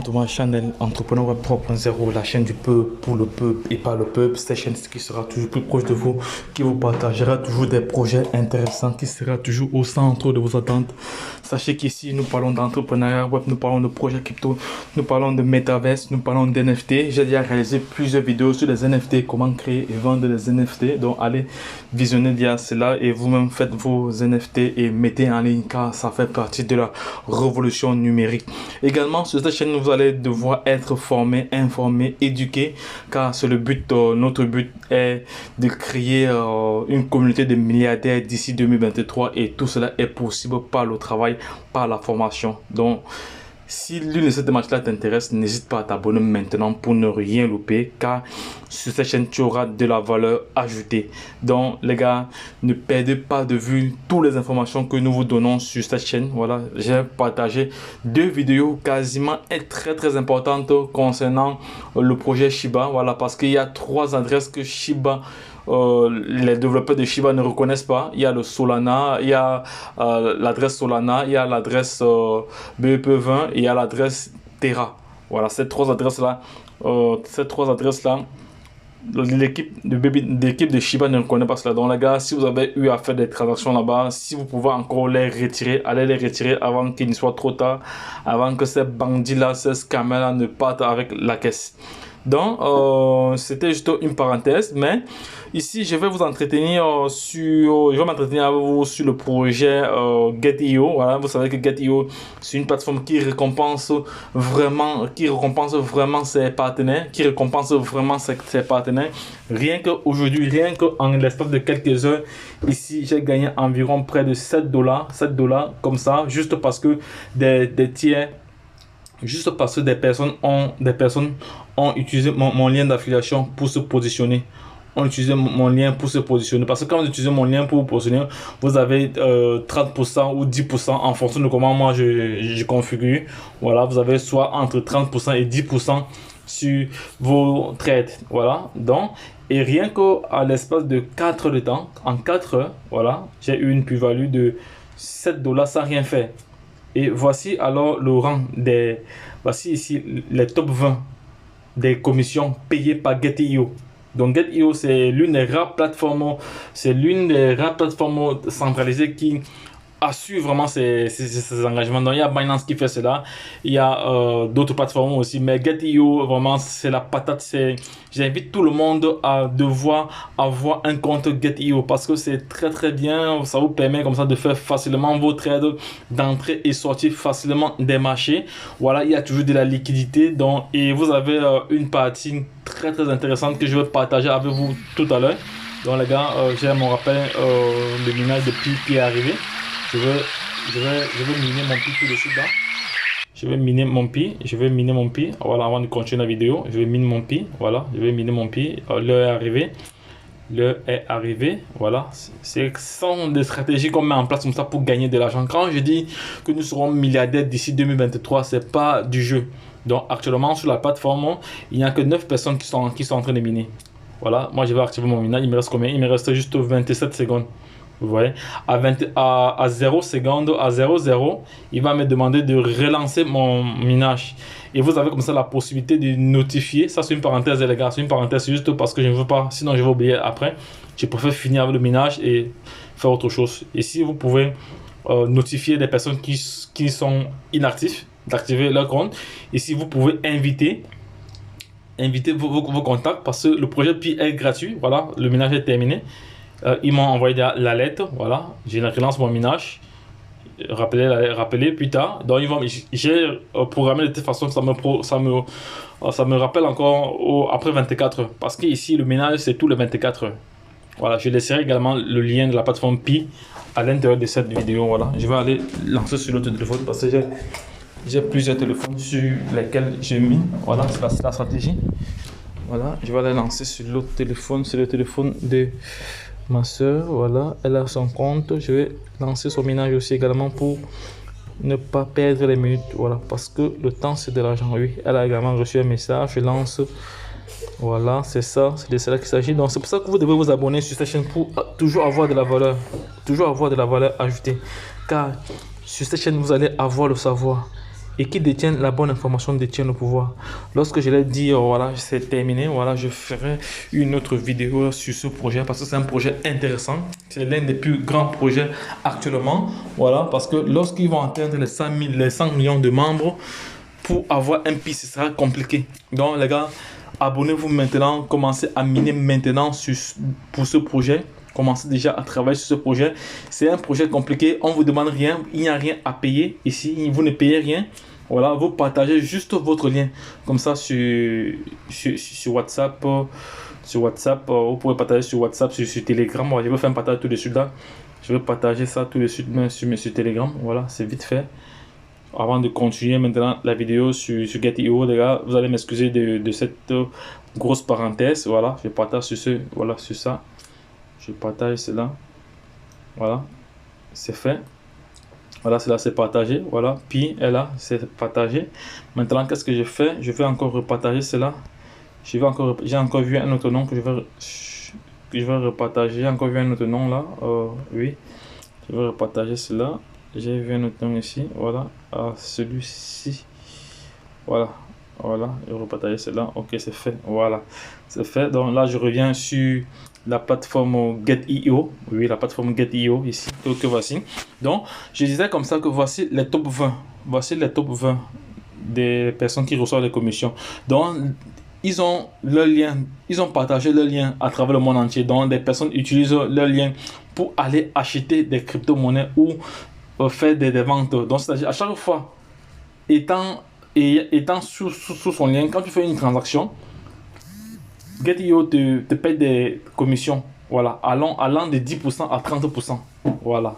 Thomas Chanel, entrepreneur web 3.0, la chaîne du peuple, pour le peuple et par le peuple. Cette chaîne qui sera toujours plus proche de vous, qui vous partagera toujours des projets intéressants, qui sera toujours au centre de vos attentes. Sachez qu'ici, nous parlons d'entrepreneuriat web, nous parlons de projets crypto, nous parlons de metaverse, nous parlons d'NFT. J'ai déjà réalisé plusieurs vidéos sur les NFT, comment créer et vendre des NFT. Donc, allez visionner via cela et vous-même faites vos NFT et mettez en ligne car ça fait partie de la révolution numérique. Également, sur cette chaîne, vous allez devoir être formé, informé, éduqué, car c'est le but, notre but est de créer une communauté de milliardaires d'ici 2023 et tout cela est possible par le travail, par la formation. Donc, si l'une de ces démarches-là t'intéresse, n'hésite pas à t'abonner maintenant pour ne rien louper, car sur cette chaîne, tu auras de la valeur ajoutée. Donc, les gars, ne perdez pas de vue toutes les informations que nous vous donnons sur cette chaîne. Voilà, j'ai partagé deux vidéos quasiment très importantes concernant le projet Shiba. Voilà, parce qu'il y a 3 adresses que Shiba les développeurs de Shiba ne reconnaissent pas. Il y a le Solana, il y a l'adresse Solana, il y a l'adresse BEP20 et il y a l'adresse Terra. Voilà, ces trois adresses-là, l'équipe de Shiba ne reconnaît pas cela. Donc les gars, si vous avez eu à faire des transactions là-bas, si vous pouvez encore les retirer, allez les retirer avant qu'il ne soit trop tard, avant que ces bandits-là, ces scammers-là ne partent avec la caisse. Donc, c'était juste une parenthèse, mais ici, je vais vous entretenir je vais m'entretenir avec vous sur le projet Get.io. Voilà, vous savez que Get.io, c'est une plateforme qui récompense vraiment ses partenaires, Rien qu'aujourd'hui, rien qu'en l'espace de quelques heures, ici, j'ai gagné environ près de 7 dollars, comme ça, juste parce que des personnes ont utilisé mon lien d'affiliation pour se positionner. Parce que quand vous utilisez mon lien pour vous positionner, vous avez 30% ou 10% en fonction de comment moi je configure. Voilà, vous avez soit entre 30% et 10% sur vos trades. Voilà, donc, et rien qu'à l'espace de 4 heures de temps, en 4 heures, voilà, j'ai eu une plus-value de 7 dollars sans rien faire. Et voici alors le rang voici ici les top 20 des commissions payées par Get.io. Donc Get.io, c'est l'une des rares plateformes centralisées qui assure vraiment ses engagements. Donc il y a Binance qui fait cela, il y a d'autres plateformes aussi, mais Get.io vraiment c'est la patate. J'invite tout le monde à devoir avoir un compte Get.io parce que c'est très bien. Ça vous permet comme ça de faire facilement vos trades, d'entrer et sortir facilement des marchés. Voilà, il y a toujours de la liquidité, donc, et vous avez une partie très intéressante que je vais partager avec vous tout à l'heure. Donc les gars, j'ai mon rappel de minage de Pi qui est arrivé. Je vais miner mon Pi tout de suite là. Je vais miner mon Pi. Voilà, avant de continuer la vidéo, je vais miner mon Pi. Voilà, je vais miner mon Pi. L'heure est arrivée. Voilà, ce sont des stratégies qu'on met en place comme ça pour gagner de l'argent. Quand je dis que nous serons milliardaires d'ici 2023, c'est pas du jeu. Donc actuellement sur la plateforme, il n'y a que 9 personnes qui sont en train de miner. Voilà, moi je vais activer mon minage. Il me reste combien? Il me reste juste 27 secondes. Vous voyez, à 0 secondes, à 0,0, il va me demander de relancer mon minage. Et vous avez comme ça la possibilité de notifier. Ça, c'est une parenthèse, les gars. C'est une parenthèse juste parce que je ne veux pas, sinon je vais oublier après. Je préfère finir avec le minage et faire autre chose. Ici, vous pouvez notifier des personnes qui sont inactifs, d'activer leur compte. Ici, vous pouvez inviter vos contacts parce que le projet Pi est gratuit. Voilà, le minage est terminé. Ils m'ont envoyé la lettre, voilà, je relance mon minage, rappeler plus tard. Donc j'ai programmé de telle façon que ça me rappelle encore après 24 heures, parce que ici le minage c'est tous les 24 heures. Voilà, je laisserai également le lien de la plateforme Pi à l'intérieur de cette vidéo. Voilà, je vais aller lancer sur l'autre téléphone parce que j'ai plusieurs téléphones sur lesquels j'ai mis. Voilà, c'est la stratégie. Voilà, je vais aller lancer sur l'autre téléphone, c'est le téléphone de ma soeur. Voilà, elle a son compte. Je vais lancer son minage aussi également pour ne pas perdre les minutes. Voilà, parce que le temps c'est de l'argent. Oui, elle a également reçu un message. Je lance. Voilà, c'est ça, c'est de cela qu'il s'agit. Donc c'est pour ça que vous devez vous abonner sur cette chaîne pour toujours avoir de la valeur, ajoutée. Car sur cette chaîne vous allez avoir le savoir. et qui détiennent la bonne information détiennent le pouvoir. Lorsque je l'ai dit, voilà, c'est terminé, voilà, je ferai une autre vidéo sur ce projet parce que c'est un projet intéressant. C'est l'un des plus grands projets actuellement, voilà, parce que lorsqu'ils vont atteindre les 100 millions de membres, pour avoir un PI, ce sera compliqué. Donc les gars, abonnez-vous maintenant, commencez à miner maintenant pour ce projet. Commencez déjà à travailler sur ce projet. C'est un projet compliqué, on ne vous demande rien, il n'y a rien à payer ici, vous ne payez rien. Voilà, vous partagez juste votre lien comme ça sur WhatsApp. Sur WhatsApp, vous pouvez partager sur WhatsApp, sur Telegram. Moi, je vais faire un partage tout de suite là. Je vais partager ça tout de suite sur Telegram. Voilà, c'est vite fait. Avant de continuer maintenant la vidéo sur Get.io, les gars, vous allez m'excuser de cette grosse parenthèse. Voilà, je partage sur voilà, sur ça. Je partage cela. Voilà, c'est fait. Voilà, cela c'est partagé. Voilà, puis et là, c'est partagé. Maintenant, qu'est-ce que je fais? Je vais encore repartager cela. J'ai encore vu un autre nom que je vais repartager. J'ai encore vu un autre nom là. Oui, je vais repartager cela. J'ai vu un autre nom ici. Voilà, celui-ci. Voilà, voilà, je vais repartager cela. Ok, c'est fait. Voilà, c'est fait. Donc là, je reviens sur la plateforme Get.io. Oui, la plateforme Get.io ici. Que voici. Donc, je disais comme ça que voici les top 20. Voici les top 20 des personnes qui reçoivent les commissions. Donc, ils ont leur lien, ils ont partagé leur lien à travers le monde entier. Donc, des personnes utilisent leur lien pour aller acheter des crypto-monnaies ou faire des ventes. Donc, c'est-à-dire à chaque fois, étant sous son lien, quand tu fais une transaction, Get.io te paye des commissions. Voilà, allant de 10% à 30%. Voilà,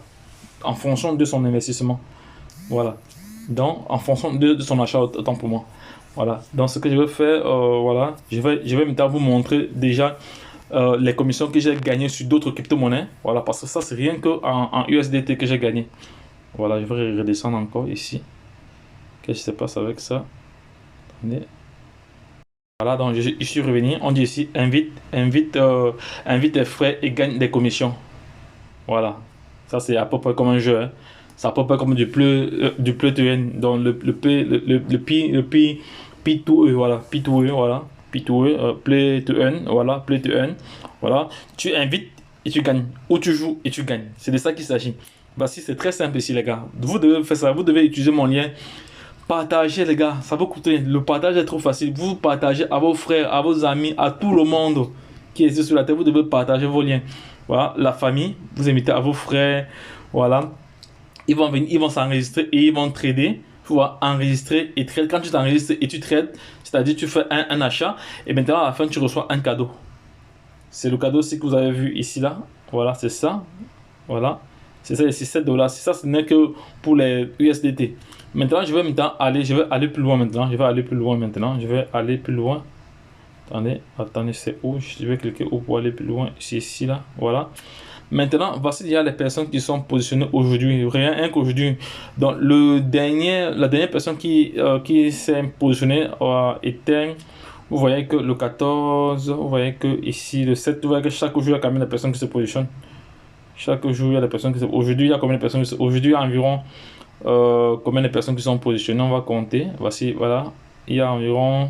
en fonction de son investissement. Voilà, donc en fonction de son achat, autant pour moi. Voilà, donc ce que je vais faire, voilà, je vais maintenant vous montrer déjà les commissions que j'ai gagnées sur d'autres crypto-monnaies. Voilà, parce que ça, c'est rien qu'en USDT que j'ai gagné. Voilà, je vais redescendre encore ici. Qu'est-ce qui se passe avec ça? Attendez. Voilà, donc je suis revenu. On dit ici invite tes frais et gagne des commissions. Voilà, ça c'est à peu près comme un jeu. Hein. C'est à peu près comme du play to earn. Donc le P2E, voilà, P2E, voilà, P2E, play to earn, voilà, play to earn. Voilà, tu invites et tu gagnes. Ou tu joues et tu gagnes. C'est de ça qu'il s'agit. Voici, c'est très simple ici, les gars. Vous devez faire ça. Vous devez utiliser mon lien. Partagez, les gars. Ça peut coûter. Le partage est trop facile. Vous partagez à vos frères, à vos amis, à tout le monde qui est sur la terre. Vous devez partager vos liens. Voilà, la famille. Vous invitez à vos frères. Voilà. Ils vont venir, ils vont s'enregistrer et ils vont trader. Tu vas enregistrer et trade. Quand tu t'enregistres et tu trades, c'est-à-dire tu fais un achat et maintenant à la fin tu reçois un cadeau. C'est le cadeau aussi que vous avez vu ici là. Voilà, c'est ça. Voilà. C'est ça, c'est 7 $. C'est ça, ce n'est que pour les USDT. Maintenant, je vais aller plus loin maintenant. Je vais aller plus loin maintenant. Je vais aller plus loin. Attendez, c'est où? Je vais cliquer où pour aller plus loin? C'est ici là. Voilà. Maintenant, voici déjà les personnes qui sont positionnées aujourd'hui. Rien qu'aujourd'hui. Donc, la dernière personne qui s'est positionnée était. Vous voyez que le 14, vous voyez que ici le 7, vous voyez que chaque jour il y a quand même des personnes qui se positionnent. Chaque jour il y a des personnes qui se. Aujourd'hui, il y a combien de personnes? Aujourd'hui, il y a environ combien de personnes qui sont positionnées? On va compter. Voici, voilà. Il y a environ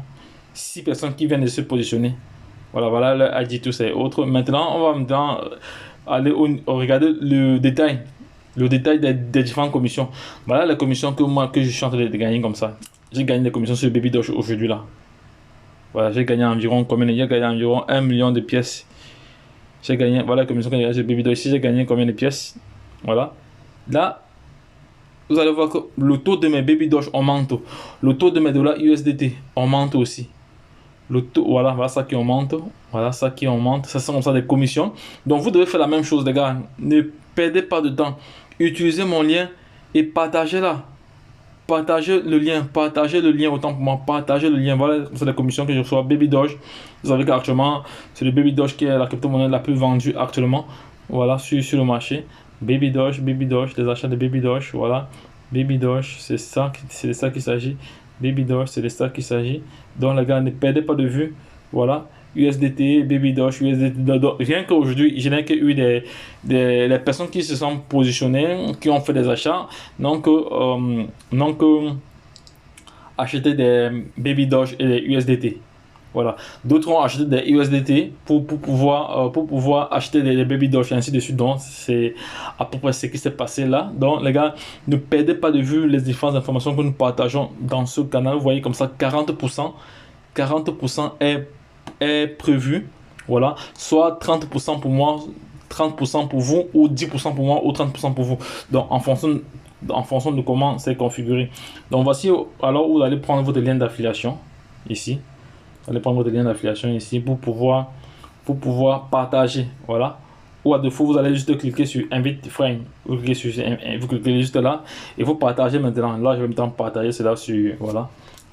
6 personnes qui viennent de se positionner. Voilà, le ID, tout ça et autres. Maintenant, on va maintenant aller regarder le détail. Le détail des différentes commissions. Voilà les commissions que je suis en train de gagner comme ça. J'ai gagné des commissions sur Baby Doge aujourd'hui là. Voilà, j'ai gagné environ combien? J'ai gagné environ 1 million de pièces. J'ai gagné, voilà la commission que j'ai gagnée sur Baby Doge. Ici, j'ai gagné combien de pièces? Voilà. Là, vous allez voir que le taux de mes Baby Doge augmente. Le taux de mes dollars USDT augmente aussi. Le taux, voilà ça qui augmente. Voilà ça qui augmente. Ça c'est comme ça des commissions. Donc vous devez faire la même chose, les gars. Ne perdez pas de temps. Utilisez mon lien et partagez-la. Partagez le lien autant pour moi. Partagez le lien. Voilà, c'est la commission que je reçois. Baby Doge. Vous savez qu'actuellement, c'est le Baby Doge qui est la crypto-monnaie la plus vendue actuellement. Voilà, sur le marché. Baby Doge, les achats de Baby Doge, voilà. Baby Doge, c'est de ça qu'il s'agit. Baby Doge, c'est de ça qu'il s'agit. Donc les gars, ne perdez pas de vue. Voilà. USDT, Baby Doge, USDT. Rien qu'aujourd'hui, je n'ai eu des personnes qui se sont positionnées, qui ont fait des achats. Donc acheter des Baby Doge et des USDT. Voilà. D'autres ont acheté des USDT pour pouvoir acheter des Baby Doge et ainsi de suite. Donc, c'est à peu près ce qui s'est passé là. Donc, les gars, ne perdez pas de vue les différentes informations que nous partageons dans ce canal. Vous voyez comme ça, 40% est prévu. Voilà. Soit 30% pour moi, 30% pour vous, ou 10% pour moi, ou 30% pour vous. Donc, en fonction de comment c'est configuré. Donc, voici alors où vous allez prendre votre lien d'affiliation ici. Vous allez prendre votre lien d'affiliation ici pour pouvoir partager. Voilà. Ou à défaut, vous allez juste cliquer sur Invite Friend. Vous cliquez juste là et vous partagez maintenant. Là, je vais maintenant partager cela sur. Voilà.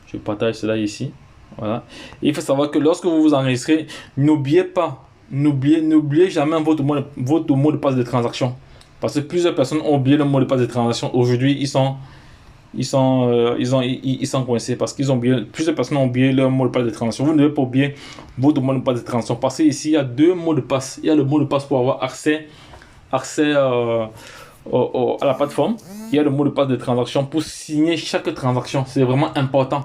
Je partage cela ici. Voilà. Et il faut savoir que lorsque vous vous enregistrez, n'oubliez jamais votre mot de passe de transaction. Parce que plusieurs personnes ont oublié le mot de passe de transaction. Aujourd'hui, ils sont coincés parce qu'ils ont oublié. Plusieurs personnes ont oublié leur mot de passe de transaction. Vous ne devez pas oublier votre mot de passe de transaction parce qu'ici, il y a deux mots de passe. Il y a le mot de passe pour avoir accès à la plateforme. Il y a le mot de passe de transaction pour signer chaque transaction. C'est vraiment important.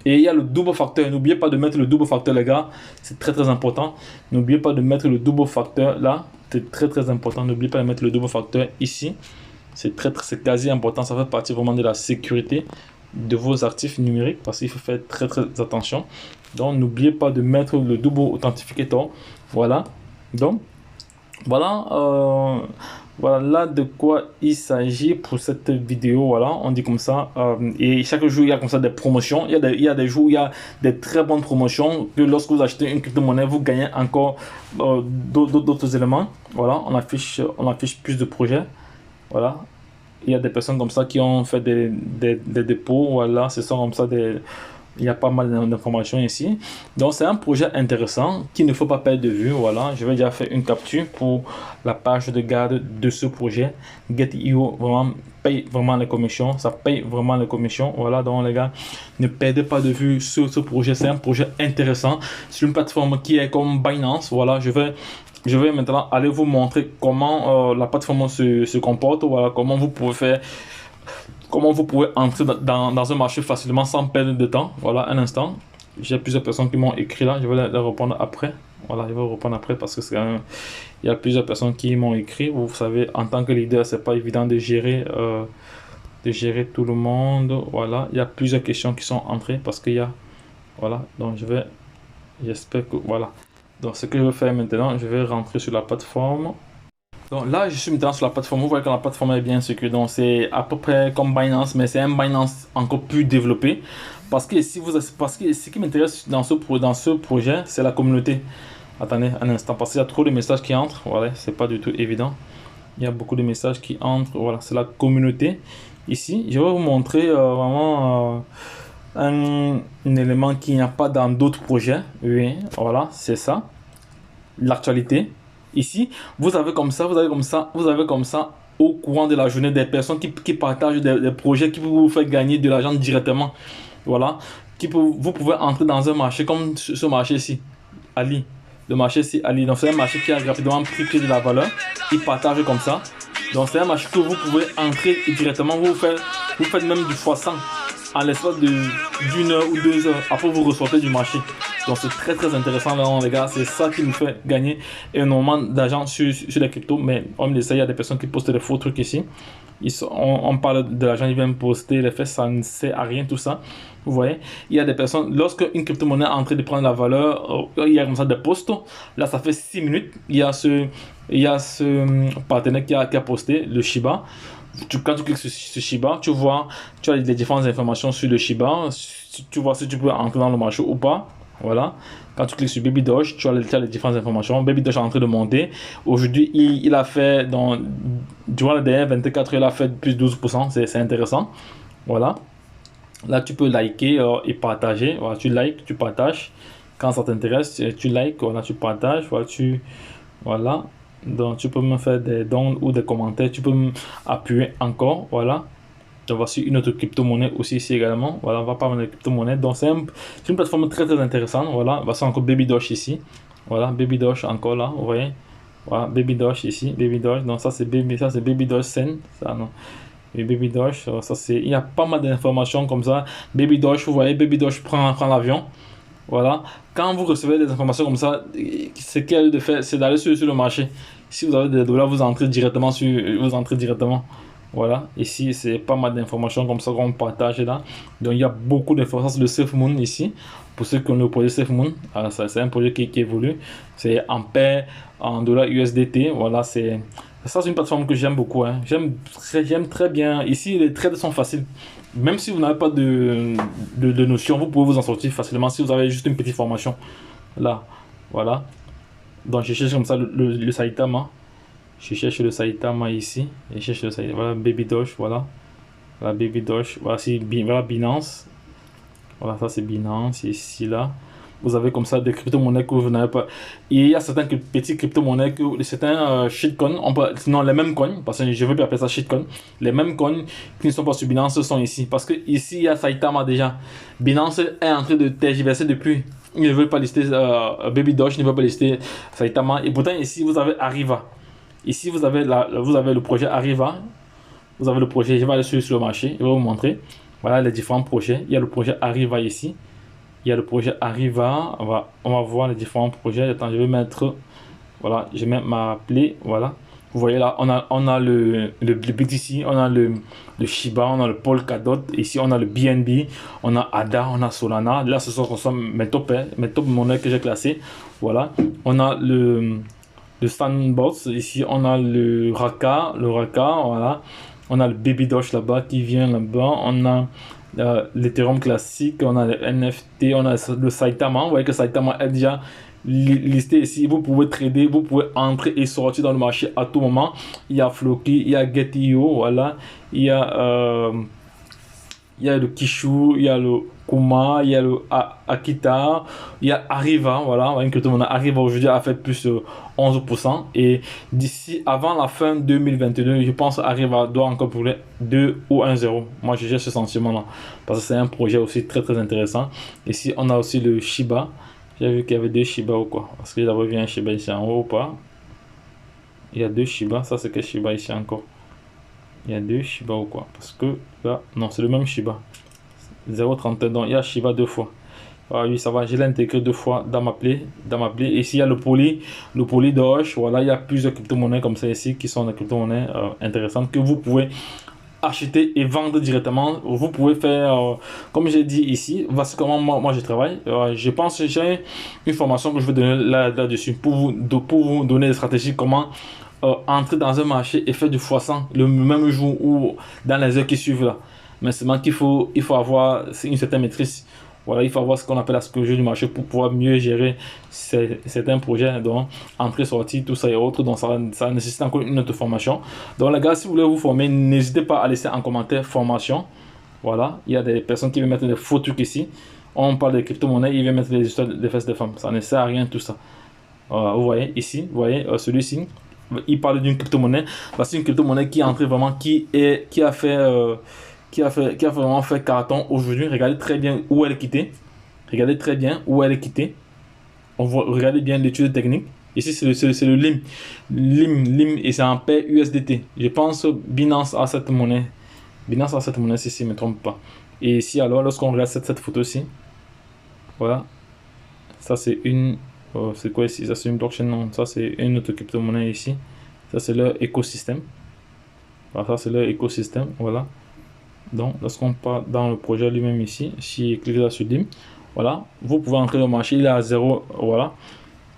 Et il y a le double facteur. N'oubliez pas de mettre le double facteur, les gars. C'est très très important. N'oubliez pas de mettre le double facteur là. C'est très très important. N'oubliez pas de mettre le double facteur ici. C'est quasi important. Ça fait partie vraiment de la sécurité de vos actifs numériques parce qu'il faut faire très très attention. Donc n'oubliez pas de mettre le double authentificator. Voilà. Donc voilà. Voilà là de quoi il s'agit pour cette vidéo. Voilà, on dit comme ça. Et chaque jour, il y a comme ça des promotions. Il y a des jours où il y a des très bonnes promotions. Que lorsque vous achetez une crypto-monnaie, vous gagnez encore d'autres éléments. Voilà, on affiche plus de projets. Voilà. Il y a des personnes comme ça qui ont fait des dépôts. Voilà, ce sont comme ça il y a pas mal d'informations ici. Donc, c'est un projet intéressant qu'il ne faut pas perdre de vue. Voilà, je vais déjà faire une capture pour la page de garde de ce projet. Get.io vraiment paye vraiment les commissions. Ça paye vraiment les commissions. Voilà, donc les gars, ne perdez pas de vue ce projet. C'est un projet intéressant sur une plateforme qui est comme Binance. Voilà, je vais maintenant aller vous montrer comment la plateforme se comporte. Voilà, comment vous pouvez entrer dans un marché facilement sans perdre de temps. Voilà, un instant. J'ai plusieurs personnes qui m'ont écrit là. Je vais les répondre après. Voilà, je vais répondre après parce que c'est quand même... Il y a plusieurs personnes qui m'ont écrit. Vous savez, en tant que leader, c'est pas évident de gérer tout le monde. Voilà, il y a plusieurs questions qui sont entrées parce qu'il y a... Voilà, donc j'espère que... Voilà. Donc, ce que je vais faire maintenant, je vais rentrer sur la plateforme. Donc là, je suis maintenant sur la plateforme. Vous voyez que la plateforme est bien sécurisée. Donc c'est à peu près comme Binance, mais c'est un Binance encore plus développé. Parce que ce qui m'intéresse dans ce projet, c'est la communauté. Attendez un instant, parce qu'il y a trop de messages qui entrent. Voilà, c'est pas du tout évident. Il y a beaucoup de messages qui entrent. Voilà, c'est la communauté. Ici, je vais vous montrer vraiment un élément qu'il n'y a pas dans d'autres projets. Oui, voilà, c'est ça. L'actualité. Ici, vous avez comme ça au courant de la journée des personnes qui partagent des projets qui peuvent vous faire gagner de l'argent directement. Voilà, vous pouvez entrer dans un marché comme ce marché ici, Ali. Le marché ici, Ali. Donc c'est un marché qui a rapidement pris de la valeur. Il partage comme ça. Donc c'est un marché que vous pouvez entrer directement. Vous faites même du x100 en l'espace d'une heure ou 2 heures. Après vous ressortez du marché. Donc c'est très très intéressant là, les gars. C'est ça qui nous fait gagner énormément d'argent sur les cryptos. Mais on me dit ça, il y a des personnes qui postent des faux trucs ici. On parle de l'argent, ils viennent poster les faits, ça ne sert à rien tout ça. Vous voyez, il y a des personnes, lorsque une crypto-monnaie est en train de prendre la valeur, il y a comme ça des posts. Là, ça fait 6 minutes. Il y a ce partenaire qui a posté le Shiba. Quand tu cliques sur Shiba, tu as les différentes informations sur le Shiba. Tu vois si tu peux entrer dans le marché ou pas. Voilà. Quand tu cliques sur Baby Doge, tu as les différentes informations. Baby Doge est en train de monter. Aujourd'hui, il a fait, durant les dernières 24 heures, il a fait plus de 12%. C'est intéressant. Voilà. Là, tu peux liker et partager. Voilà, tu likes, tu partages. Quand ça t'intéresse, tu likes, voilà, tu partages. Voilà. Donc, tu peux me faire des dons ou des commentaires. Tu peux m'appuyer encore. Voilà. Donc, voici une autre crypto-monnaie aussi ici également. Voilà, on va parler de crypto-monnaie. Donc, c'est une plateforme très très intéressante. Voilà, voici encore Baby Doge ici. Voilà, Baby Doge encore là, vous voyez. Voilà, Baby Doge ici, Baby Doge. Donc, ça c'est Baby Doge Sen. Ça, non. Et Baby Doge, ça c'est, il y a pas mal d'informations comme ça. Baby Doge, vous voyez, Baby Doge prend l'avion. Voilà. Quand vous recevez des informations comme ça, ce qu'elle de faire, c'est d'aller sur le marché. Si vous avez des dollars, vous entrez directement. Voilà. Ici, c'est pas mal d'informations comme ça qu'on partage là. Donc, il y a beaucoup d'informations de SafeMoon ici. Pour ceux qui ont le projet SafeMoon, c'est un projet qui évolue. C'est en paix, en dollars USDT. Voilà, c'est une plateforme que j'aime beaucoup. Hein. J'aime très bien. Ici, les trades sont faciles. Même si vous n'avez pas de notion, vous pouvez vous en sortir facilement si vous avez juste une petite formation. Là, voilà. Donc, je cherche comme ça le Saitama. Je cherche le Saitama ici. Je cherche le Saitama. Voilà, Baby Doge, voilà. Voilà, Baby Doge. Voilà, voilà Binance. Voilà, ça c'est Binance. Ici, là. Vous avez comme ça des crypto-monnaies que vous n'avez pas. Et il y a certains petits crypto-monnaies, certains shitcoins, non, les mêmes coins, parce que je veux pas appeler ça shitcoin, les mêmes coins qui ne sont pas sur Binance sont ici. Parce que ici, il y a Saitama déjà. Binance est en train de tergiverser depuis. Ils ne veulent pas lister Baby Doge, ils ne veulent pas lister Saitama. Et pourtant, ici, vous avez Arriva. Ici, vous avez le projet Arriva. Vous avez le projet, je vais aller sur le marché, je vais vous montrer. Voilà les différents projets. Il y a le projet Arriva ici. Il y a le projet Arriva. On va voir les différents projets. Attends, je vais mettre. Voilà, je vais m'appeler. Voilà. Vous voyez là, on a le BTC, on a le Shiba, on a le Polkadot. Ici, on a le BNB, on a ADA, on a Solana. Là, ce sont mes top monnaies que j'ai classées. Voilà. On a le Sandbox. Ici, on a le Raka. Voilà. On a le Baby Doge là-bas qui vient là-bas. On a l'Ethereum classique, on a les NFT, on a le Saitama. Vous voyez que Saitama est déjà listé ici. Vous pouvez trader, vous pouvez entrer et sortir dans le marché à tout moment. Il y a Floki, il y a Get.io, voilà. Il y a le Kishu, il y a le Kuma, il y a le Akita, il y a Arriva, voilà, on a Arriva aujourd'hui a fait plus 11%. Et d'ici, avant la fin 2022, je pense Arriva doit encore brûler 2 ou 1-0. Moi, j'ai ce sentiment-là, parce que c'est un projet aussi très très intéressant. Ici, on a aussi le Shiba. J'ai vu qu'il y avait 2 Shiba ou quoi. Est-ce que j'avais vu un Shiba ici en haut ou pas? Il y a 2 Shiba, ça c'est que Shiba ici encore. Il y a 2 Shiba ou quoi? Parce que là, non, c'est le même Shiba. 0,31, donc il y a Shiba 2 fois. Ah oui, ça va, je l'ai intégré 2 fois dans ma plaie. Ici, il y a le Poly Doge. Voilà, il y a plusieurs crypto-monnaies comme ça ici qui sont des crypto-monnaies intéressantes que vous pouvez acheter et vendre directement. Vous pouvez faire, comme j'ai dit ici, voici comment moi je travaille. Je pense que j'ai une formation que je vais donner là-dessus pour vous donner des stratégies, comment entrer dans un marché et faire du x100 le même jour ou dans les heures qui suivent là. Mais seulement il faut avoir une certaine maîtrise. Voilà, il faut avoir ce qu'on appelle la psychologie du marché pour pouvoir mieux gérer certains projets, donc entrée, sortie, tout ça et autres. Donc ça nécessite encore une autre formation. Donc les gars, si vous voulez vous former, n'hésitez pas à laisser en commentaire formation. Voilà, il y a des personnes qui veulent mettre des faux trucs ici. On parle de crypto-monnaie, ils veulent mettre des histoires de fesses de femmes. Ça ne sert à rien tout ça. Vous voyez ici, vous voyez celui-ci. Il parle d'une crypto-monnaie. C'est une crypto-monnaie qui est entrée vraiment, qui a vraiment fait carton aujourd'hui. Regardez très bien où elle est quittée. Regardez très bien où elle est quittée. Regardez bien l'étude technique. Ici, c'est le LIM. LIM, et c'est en paix USDT. Je pense Binance a cette monnaie. Binance a cette monnaie, si je ne me trompe pas. Et ici, alors, lorsqu'on regarde cette photo-ci, voilà. Ça, c'est une. C'est quoi ici? Ça, c'est une blockchain? Non, ça, c'est une autre crypto-monnaie ici. Ça, c'est leur écosystème. Voilà, ça, c'est leur écosystème. Voilà. Donc, lorsqu'on part dans le projet lui-même ici, si je clique là sur DIM, voilà, vous pouvez entrer dans le marché, il est à 0, voilà.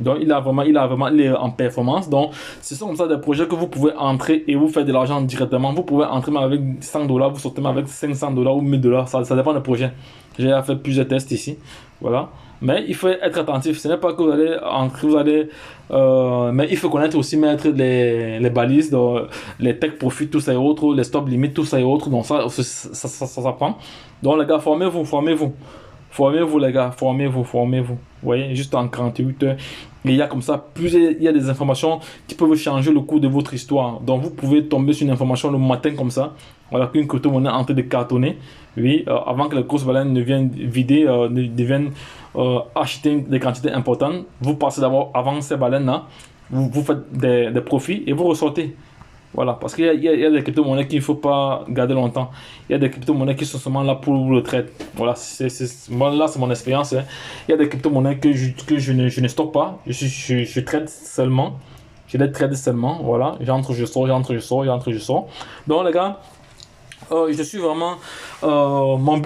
Donc, il est en performance. Donc, ce sont comme ça des projets que vous pouvez entrer et vous faire de l'argent directement. Vous pouvez entrer même avec $100, vous sortez même avec $500 ou $1000. Ça dépend des projets. J'ai fait plusieurs tests ici. Voilà. Mais il faut être attentif. Ce n'est pas que vous allez entrer, mais il faut connaître aussi, mettre les balises, les take profit, tout ça et autres, les stop limits, tout ça et autres. Donc, ça s'apprend. Donc, les gars, formez-vous les gars, formez-vous. Vous voyez, juste en 48 heures. Et il y a comme ça, il y a des informations qui peuvent changer le cours de votre histoire. Donc, vous pouvez tomber sur une information le matin comme ça. Voilà, qu'une crypto-monnaie est en train de cartonner. Oui, avant que les grosses baleines ne viennent vider, ne viennent acheter des quantités importantes. Vous passez d'abord avant ces baleines-là. Vous faites des profits et vous ressortez. Voilà, parce qu'il y a des crypto-monnaies qu'il ne faut pas garder longtemps. Il y a des crypto-monnaies qui sont seulement là pour le trade. Voilà, moi, là, c'est mon expérience, hein. Il y a des crypto-monnaies que je ne stocke pas. Je trade seulement. Je les trade seulement. Voilà, j'entre, je sors, j'entre, je sors, j'entre, je sors. Donc, les gars, je suis vraiment. Mon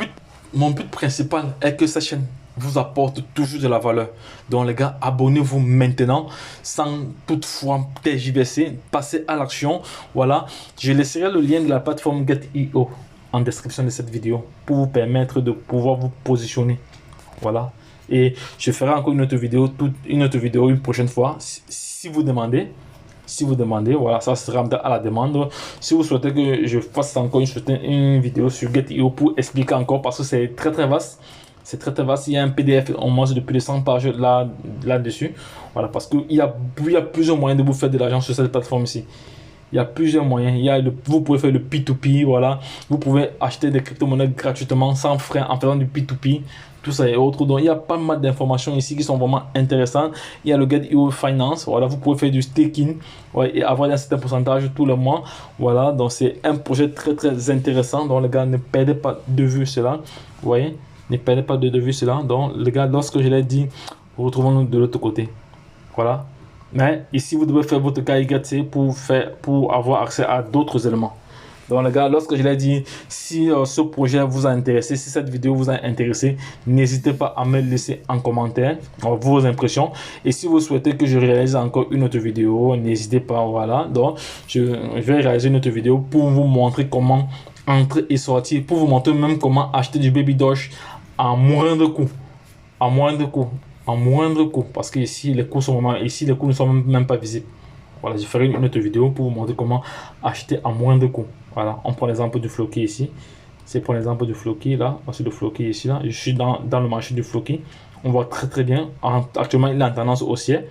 but principal est que cette chaîne vous apporte toujours de la valeur. Donc, les gars, abonnez-vous maintenant sans toutefois tergiverser. Passez à l'action. Voilà, je laisserai le lien de la plateforme Get.io en description de cette vidéo pour vous permettre de pouvoir vous positionner. Voilà, et je ferai encore une autre vidéo, une prochaine fois si vous demandez. Si vous demandez, voilà, ça sera à la demande. Si vous souhaitez que je fasse encore une vidéo sur Get.io pour expliquer encore, parce que c'est très très vaste. C'est très très vaste. Il y a un PDF en moins de plus de 100 pages là-dessus. Voilà, parce qu'il y a plusieurs moyens de vous faire de l'argent sur cette plateforme ici. Il y a plusieurs moyens. Vous pouvez faire le P2P, voilà. Vous pouvez acheter des crypto-monnaies gratuitement, sans frais, en faisant du P2P. Tout ça et autres. Donc, il y a pas mal d'informations ici qui sont vraiment intéressantes. Il y a le Get.io Finance. Voilà, vous pouvez faire du staking, ouais, et avoir un certain pourcentage tous les mois. Voilà, donc c'est un projet très très intéressant. Donc, les gars, ne perdez pas de vue cela. Vous voyez, ne perdez pas de vue cela. Donc, les gars, lorsque je l'ai dit, retrouvons-nous de l'autre côté. Voilà. Mais ici, vous devez faire votre KYC pour avoir accès à d'autres éléments. Donc les gars, lorsque je l'ai dit, si ce projet vous a intéressé, si cette vidéo vous a intéressé, n'hésitez pas à me laisser en commentaire vos impressions. Et si vous souhaitez que je réalise encore une autre vidéo, n'hésitez pas, voilà. Donc je vais réaliser une autre vidéo pour vous montrer comment entrer et sortir, pour vous montrer même comment acheter du Baby Doge à moindre coût. À moindre coût. En moindre coût, parce que ici les coûts ne sont même pas visibles. Voilà, je ferai une autre vidéo pour vous montrer comment acheter à moindre coût. Voilà, on prend l'exemple du Floki ici. C'est pour l'exemple du Floki là, voici le Floki ici là. Je suis dans le marché du Floki. On voit très très bien. Actuellement, il est en tendance haussière.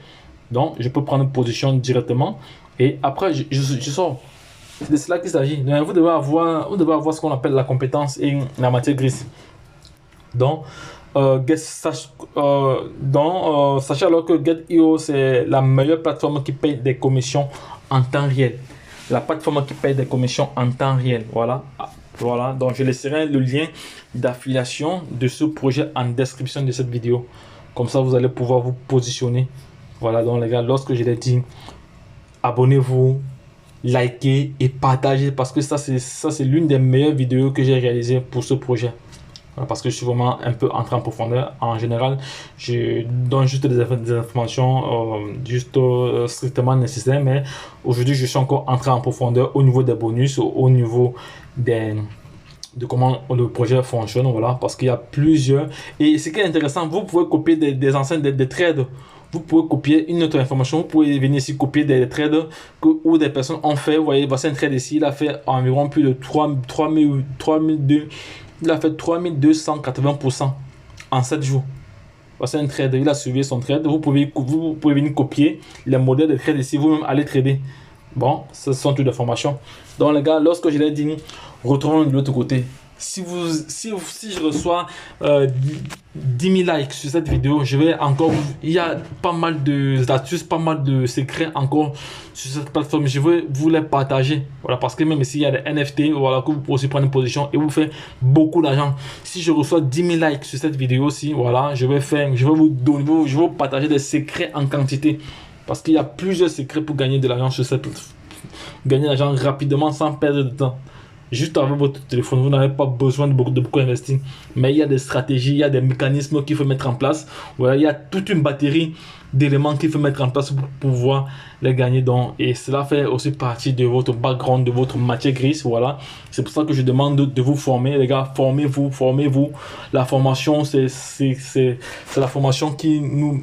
Donc, je peux prendre une position directement et après je sors. C'est de cela qu'il s'agit. Vous devez avoir ce qu'on appelle la compétence et la matière grise. Donc, sachez alors que Get.io c'est la meilleure plateforme qui paye des commissions en temps réel. La plateforme qui paye des commissions en temps réel. Voilà. Voilà. Donc, je laisserai le lien d'affiliation de ce projet en description de cette vidéo. Comme ça, vous allez pouvoir vous positionner. Voilà. Donc, les gars, lorsque je l'ai dit, abonnez-vous, likez et partagez parce que ça, c'est l'une des meilleures vidéos que j'ai réalisées pour ce projet. Parce que je suis vraiment un peu entré en profondeur. En général, je donne juste des informations strictement nécessaires. Mais aujourd'hui, je suis encore entré en profondeur au niveau des bonus, au niveau de comment le projet fonctionne. Voilà, parce qu'il y a plusieurs. Et ce qui est intéressant, vous pouvez copier des anciens des trades. Vous pouvez copier une autre information. Vous pouvez venir ici copier des trades où des personnes ont fait. Vous voyez, voici un trade ici. Il a fait environ plus de 3002. Il a fait 3280% en 7 jours. C'est un trade. Il a suivi son trade. Vous pouvez venir copier les modèles de trade ici. Vous-même allez trader. Bon, ce sont toutes les formations. Donc les gars, lorsque je l'ai dit, retournons de l'autre côté. Si je reçois 10 000 likes sur cette vidéo, je vais encore... Il y a pas mal d'astuces, pas mal de secrets encore sur cette plateforme. Je vais vous les partager. Voilà, parce que même ici, il y a des NFT, voilà, que vous pouvez aussi prendre une position et vous faire beaucoup d'argent. Si je reçois 10 000 likes sur cette vidéo-ci, voilà, je vais vous partager des secrets en quantité. Parce qu'il y a plusieurs secrets pour gagner de l'argent sur cette plateforme. Gagner de l'argent rapidement sans perdre de temps. Juste avec votre téléphone, vous n'avez pas besoin de beaucoup investir. Mais il y a des stratégies, il y a des mécanismes qu'il faut mettre en place. Voilà, il y a toute une batterie d'éléments qu'il faut mettre en place pour pouvoir les gagner. Donc, et cela fait aussi partie de votre background, de votre matière grise. Voilà, c'est pour ça que je demande de vous former. Les gars, formez-vous. La formation, c'est la formation qui nous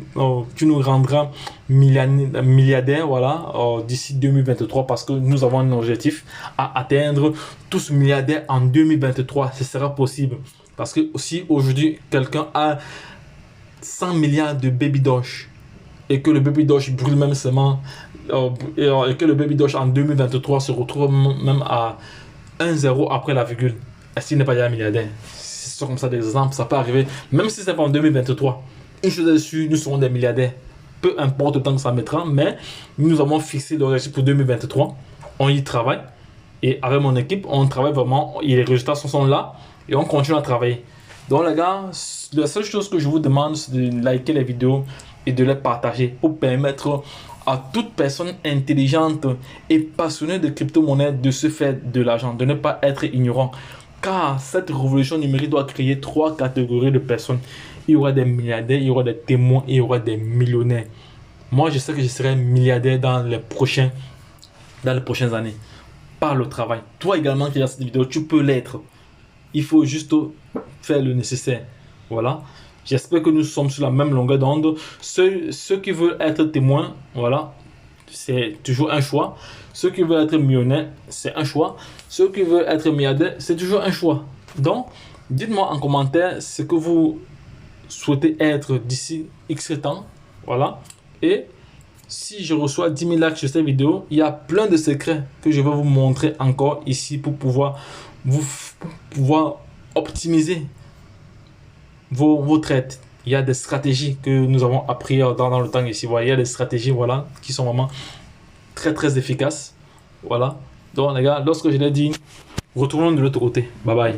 rendra milliardaires, voilà, d'ici 2023, parce que nous avons un objectif à atteindre tous milliardaires en 2023. Ce sera possible parce que si aujourd'hui quelqu'un a 100 milliards de Baby Doge et que le Baby Doge brûle même seulement et que le Baby Doge en 2023 se retrouve même à 1-0 après la virgule, est-ce qu'il n'est pas déjà milliardaire? C'est comme ça des exemples, ça peut arriver même si c'est pas en 2023. Une chose est sûre, nous serons des milliardaires. Peu importe le temps que ça mettra, mais nous avons fixé l'objectif pour 2023. on y travaille. Et avec mon équipe, on travaille vraiment. Et les résultats sont là. Et on continue à travailler. Donc les gars, la seule chose que je vous demande, c'est de liker les vidéos et de les partager pour permettre à toute personne intelligente et passionnée de crypto-monnaie de se faire de l'argent, de ne pas être ignorant. Car cette révolution numérique doit créer trois catégories de personnes. Il y aura des milliardaires, il y aura des témoins et il y aura des millionnaires. Moi, je sais que je serai milliardaire dans les prochaines années par le travail. Toi également qui regardes cette vidéo, tu peux l'être. Il faut juste faire le nécessaire. Voilà. J'espère que nous sommes sur la même longueur d'onde. Ceux qui veulent être témoins, voilà, c'est toujours un choix. Ceux qui veulent être millionnaires, c'est un choix. Ceux qui veulent être milliardaires, c'est toujours un choix. Donc, dites-moi en commentaire ce que vous souhaitez être d'ici X temps. Voilà. Et si je reçois 10 000 likes sur cette vidéo, il y a plein de secrets que je vais vous montrer encore ici pour pouvoir optimiser vos trades. Il y a des stratégies que nous avons appris dans le temps ici. Voilà, il y a des stratégies voilà, qui sont vraiment très efficaces. Voilà. Donc les gars, lorsque je l'ai dit, retournons de l'autre côté. Bye bye.